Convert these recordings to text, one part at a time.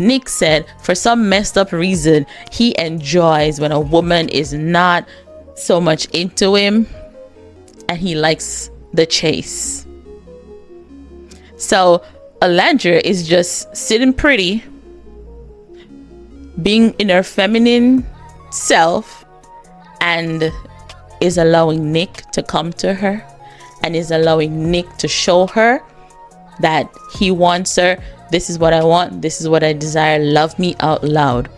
Nic said for some messed up reason he enjoys when a woman is not so much into him and he likes the chase. So Olandria is just sitting pretty, being in her feminine self, and is allowing Nic to come to her, and is allowing Nic to show her that he wants her. This is what I want. This is what I desire. Love me out loud.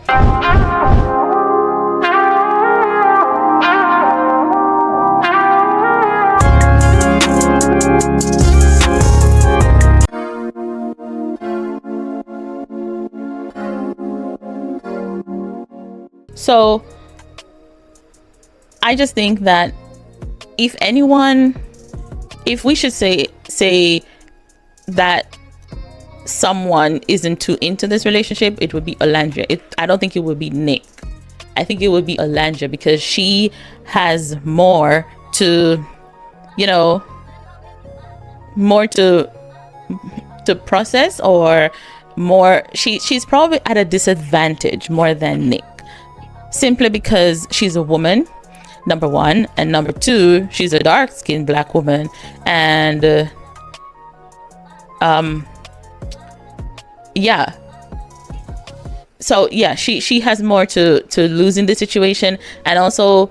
So I just think that if we should say that someone isn't too into this relationship, it would be Olandria. I don't think it would be Nic. I think it would be Olandria, because she has more to, more to process, or more, she's probably at a disadvantage more than Nic, simply because she's a woman, number one, and number two, she's a dark-skinned black woman, and yeah, so yeah, she has more to lose in the situation. And also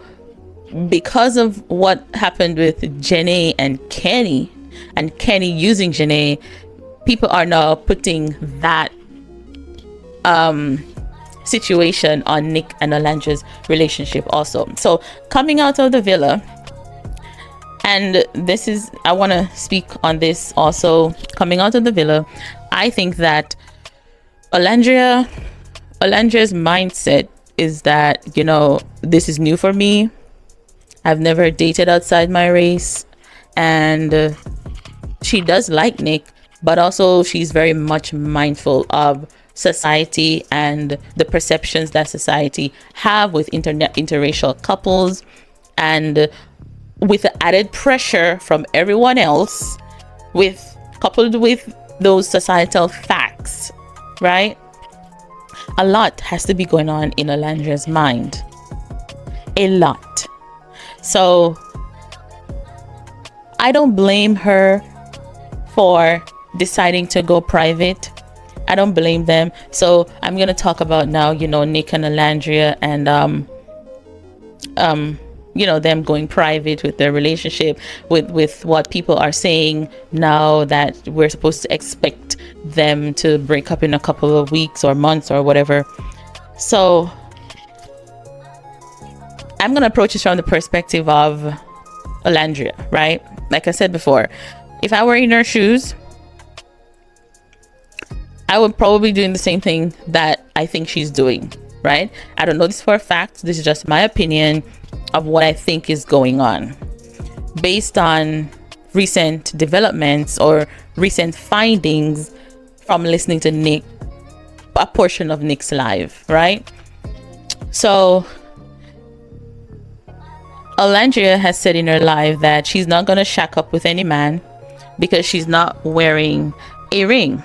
because of what happened with Janae and Kenny using Janae, people are now putting that situation on Nic and Olandria's relationship also. So coming out of the villa, and this is, I want to speak on this also, coming out of the villa, I think that Olandria's mindset is that, this is new for me. I've never dated outside my race, and she does like Nic, but also she's very much mindful of society and the perceptions that society have with interracial couples, and with the added pressure from everyone else, coupled with those societal facts, right? A lot has to be going on in Olandria's mind. A lot. So I don't blame her for deciding to go private. I don't blame them. So I'm going to talk about now, Nic and Olandria, and them going private with their relationship, with what people are saying now, that we're supposed to expect them to break up in a couple of weeks or months or whatever. So I'm gonna approach this from the perspective of Olandria, right? Like I said before, if I were in her shoes, I would probably be doing the same thing that I think she's doing, right? I don't know this for a fact. This is just my opinion of what I think is going on based on recent developments or recent findings from listening to Nic, a portion of Nic's live, right? So Olandria has said in her live that she's not going to shack up with any man because she's not wearing a ring,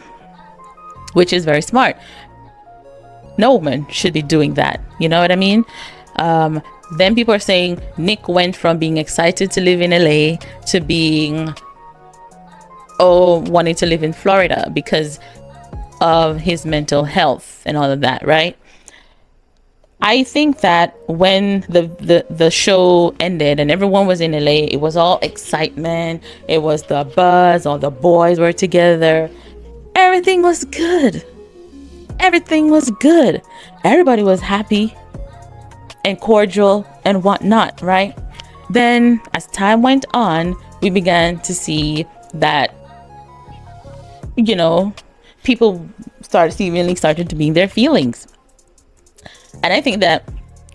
which is very smart. No woman should be doing that. You know what I mean? Then people are saying Nic went from being excited to live in LA to being wanting to live in Florida because of his mental health and all of that, right? I think that when the show ended and everyone was in LA, it was all excitement, it was the buzz, all the boys were together, everything was good, everybody was happy and cordial and whatnot, right? Then as time went on, we began to see that, people started to be in their feelings. And I think that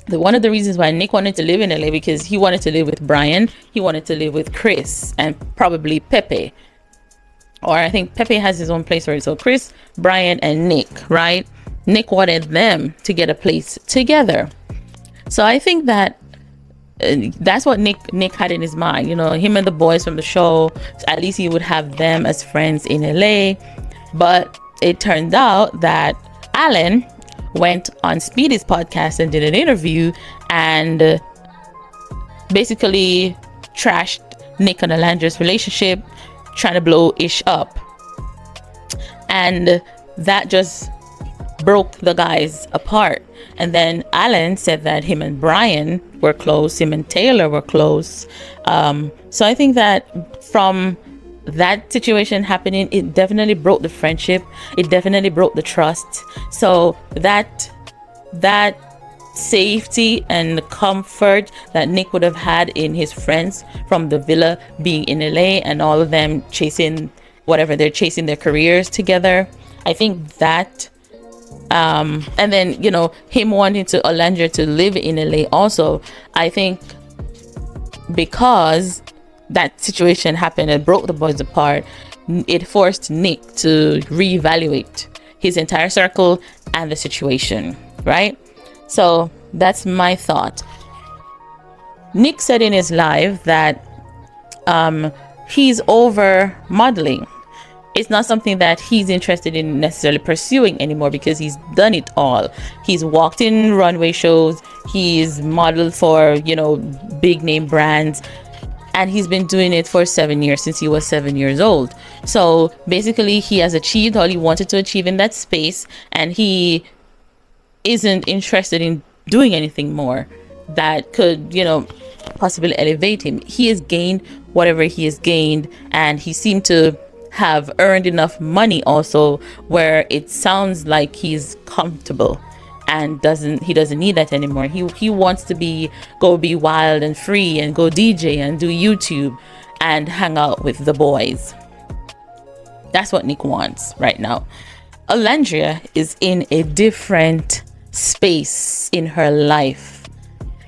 one of the reasons why Nic wanted to live in LA, because he wanted to live with Brian, he wanted to live with Chris, and probably Pepe. Or I think Pepe has his own place for it. So Chris, Brian, and Nic, right? Nic wanted them to get a place together. So I think that that's what Nic had in his mind. Him and the boys from the show, at least he would have them as friends in LA. But it turned out that Alan went on Speedy's podcast and did an interview and basically trashed Nic and Olandria's relationship, trying to blow Ish up. And that just broke the guys apart. And then Alan said that him and Brian were close, him and Taylor were close. So I think that from that situation happening, it definitely broke the friendship. It definitely broke the trust. So that safety and comfort that Nic would have had in his friends from the villa, being in LA and all of them chasing whatever they're chasing, their careers together, I think that and then, you know, him wanting to Olandria to live in LA also, I think because that situation happened and broke the boys apart, it forced Nic to reevaluate his entire circle and the situation, right? So that's my thought. Nic said in his live that he's over modeling. It's not something that he's interested in necessarily pursuing anymore because he's done it all. He's walked in runway shows, he's modeled for, you know, big name brands, and he's been doing it for 7 years, since he was 7 years old. So basically he has achieved all he wanted to achieve in that space, and he isn't interested in doing anything more that could, you know, possibly elevate him. He has gained whatever he has gained, and he seemed to have earned enough money also where it sounds like he's comfortable and he doesn't need that anymore. He wants to go be wild and free and go DJ and do YouTube and hang out with the boys. That's what Nic wants right now. Olandria is in a different space in her life.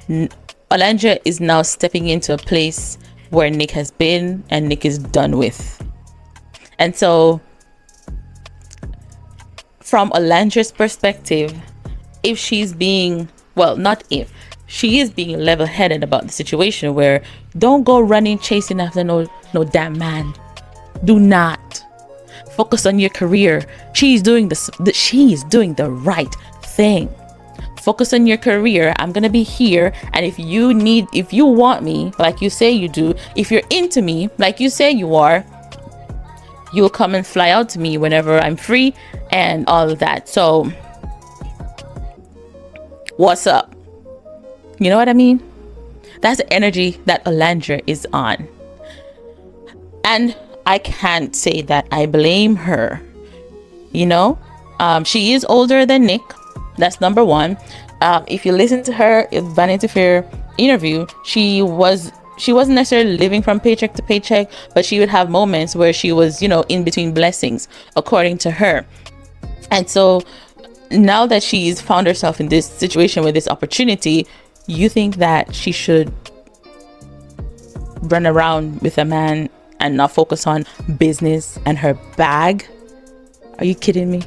Olandria is now stepping into a place where Nic has been and Nic is done with. And so from Olandria's perspective, if she's being, well, not if, she is being level-headed about the situation, where don't go running chasing after no damn man. Do not. Focus on your career. She's doing the right thing. Focus on your career. I'm gonna be here, and if you want me like you say you do, if you're into me like you say you are, you'll come and fly out to me whenever I'm free and all of that. So what's up? You know what I mean? That's the energy that Olandria is on. And I can't say that I blame her. You know, she is older than Nic. That's number one. If you listen to her Vanity Fair interview, she wasn't necessarily living from paycheck to paycheck, but she would have moments where she was, you know, in between blessings, according to her. And so now that she's found herself in this situation with this opportunity, you think that she should run around with a man and not focus on business and her bag? Are you kidding me?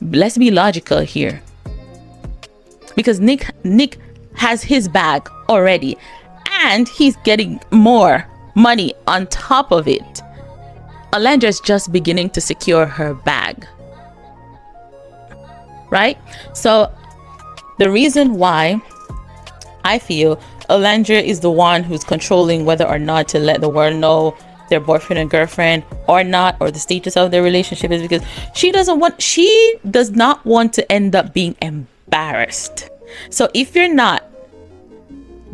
Let's be logical here, because Nic has his bag already, and he's getting more money on top of it. Olandria's just beginning to secure her bag, right? So the reason why I feel Olandria is the one who's controlling whether or not to let the world know their boyfriend and girlfriend or not, or the status of their relationship, is because she does not want to end up being embarrassed. So if you're not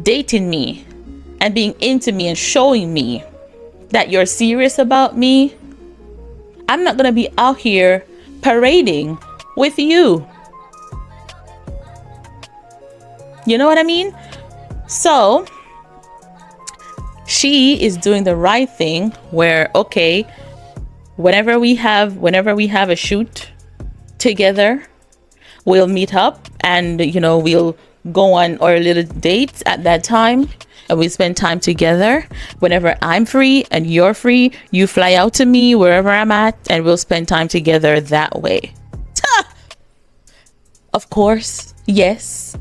dating me and being into me and showing me that you're serious about me, I'm not gonna be out here parading with you. You know what I mean? So she is doing the right thing, where, okay, whenever we have a shoot together, we'll meet up and, you know, we'll go on our little dates at that time, and we spend time together. Whenever I'm free and you're free, you fly out to me wherever I'm at, and we'll spend time together that way. Of course, yes.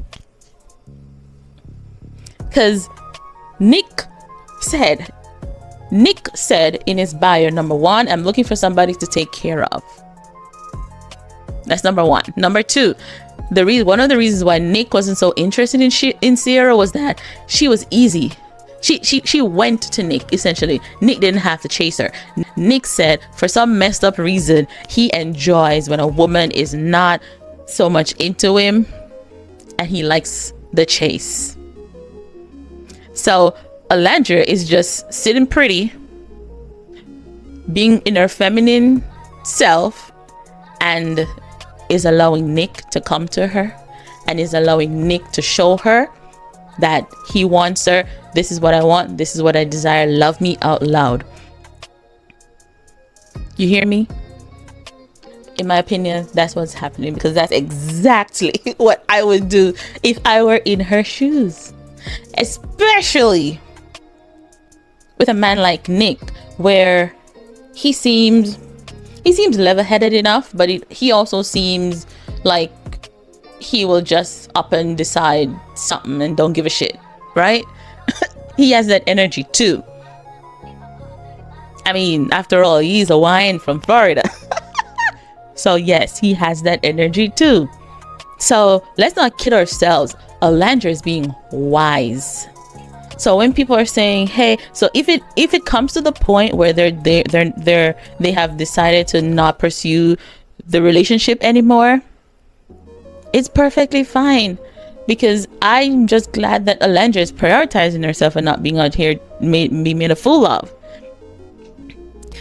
Because Nic said in his bio, number one, I'm looking for somebody to take care of. That's number one. Number two, one of the reasons why Nic wasn't so interested in Sierra was that she was easy. She went to Nic, essentially. Nic didn't have to chase her. Nic said for some messed up reason he enjoys when a woman is not so much into him, and he likes the chase. So Olandria is just sitting pretty, being in her feminine self, and is allowing Nic to come to her, and is allowing Nic to show her that he wants her. This is what I want. This is what I desire. Love me out loud. You hear me? In my opinion, that's what's happening, because that's exactly what I would do if I were in her shoes, especially with a man like Nic, where he seems level-headed enough, but he also seems like he will just up and decide something and don't give a shit, right? He has that energy too. I mean, after all, he's a Hawaiian from Florida. So yes, he has that energy too. So let's not kid ourselves. Olandria is being wise. So when people are saying, hey, so if it comes to the point where they have decided to not pursue the relationship anymore, it's perfectly fine, because I'm just glad that Olandria is prioritizing herself and not being out here be made a fool of.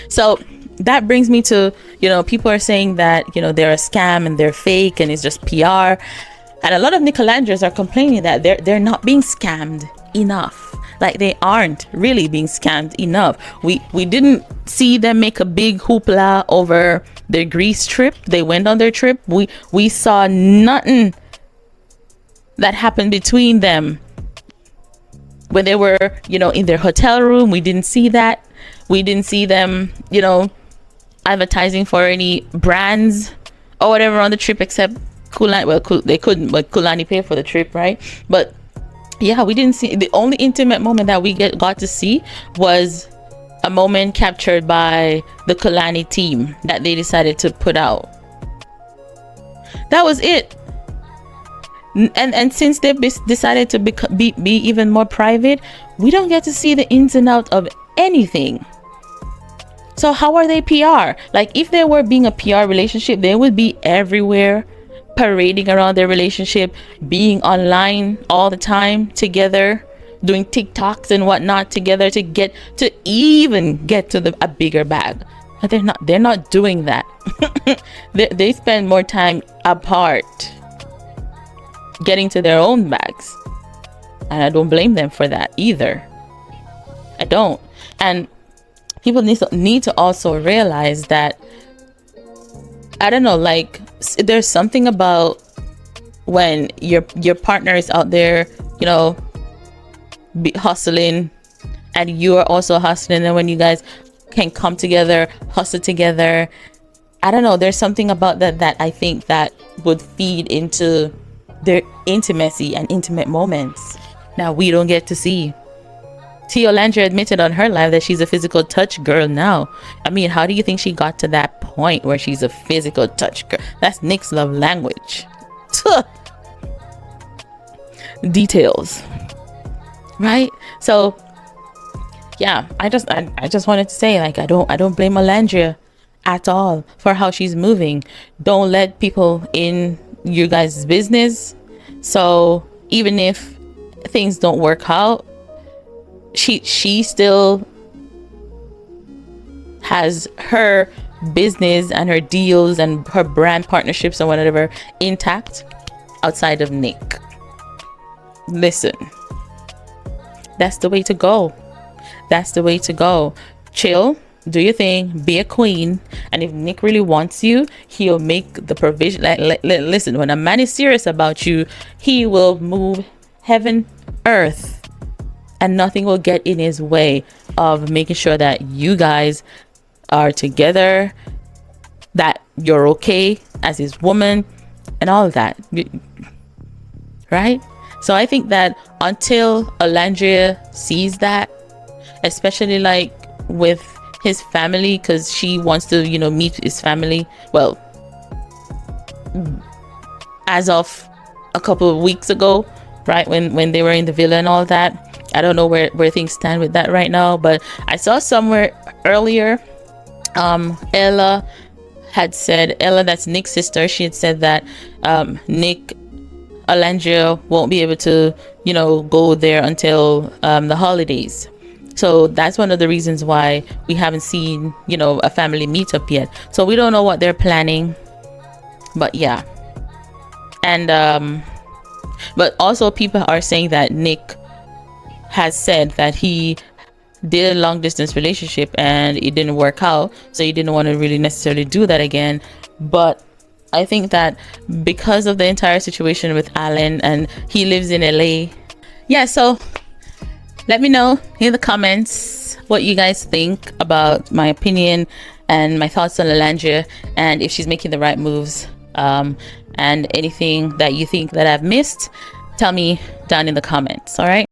So that brings me to, people are saying that, they're a scam and they're fake and it's just PR. And a lot of Nic Olandrias are complaining that they're not being scammed enough. Like, they aren't really being scammed enough. We didn't see them make a big hoopla over their Greece trip. They went on their trip. We saw nothing that happened between them when they were, in their hotel room. We didn't see that. We didn't see them, advertising for any brands or whatever on the trip, except Kulani. Well, they couldn't, but Kulani paid for the trip, right? But yeah, we didn't see. The only intimate moment that we got to see was a moment captured by the Kulani team that they decided to put out. That was it. And since they've decided to be even more private, we don't get to see the ins and outs of anything. So how are they PR? Like, if they were being a PR relationship, they would be everywhere, parading around their relationship, being online all the time together, doing TikToks and whatnot together to even get to a bigger bag. But they're not doing that. They spend more time apart getting to their own bags, and I don't blame them for that either. I don't. And people need to also realize that, I don't know, like, there's something about when your partner is out there, hustling, and you are also hustling, and when you guys can come together, hustle together, I don't know, there's something about that I think that would feed into their intimacy and intimate moments. Now we don't get to see. Olandria admitted on her live that she's a physical touch girl now. I mean, how do you think she got to that point where she's a physical touch girl? That's Nic's love language. Details, right? So yeah, I just wanted to say, like, I don't blame Olandria at all for how she's moving. Don't let people in you guys' business. So even if things don't work out, she still has her business and her deals and her brand partnerships and whatever intact outside of Nic. Listen, that's the way to go. That's the way to go. Chill, do your thing, be a queen, and if Nic really wants you, he'll make the provision. Listen, when a man is serious about you, he will move heaven, earth, and nothing will get in his way of making sure that you guys are together, that you're okay as his woman, and all of that, right? So I think that until Olandria sees that, especially like with his family, because she wants to, meet his family. Well, as of a couple of weeks ago, right, when they were in the villa and all that. I don't know where things stand with that right now, but I saw somewhere earlier, Ella had said, Ella, that's Nick's sister, she had said that Nic Olandria won't be able to, you know, go there until the holidays. So that's one of the reasons why we haven't seen, you know, a family meetup yet. So we don't know what they're planning, but yeah. And but also people are saying that Nick has said that he did a long distance relationship and it didn't work out, so he didn't want to really necessarily do that again. But I think that because of the entire situation with Alan, and he lives in LA, yeah, so let me know in the comments what you guys think about my opinion and my thoughts on Olandria, and if she's making the right moves, and anything that you think that I've missed, tell me down in the comments. All right.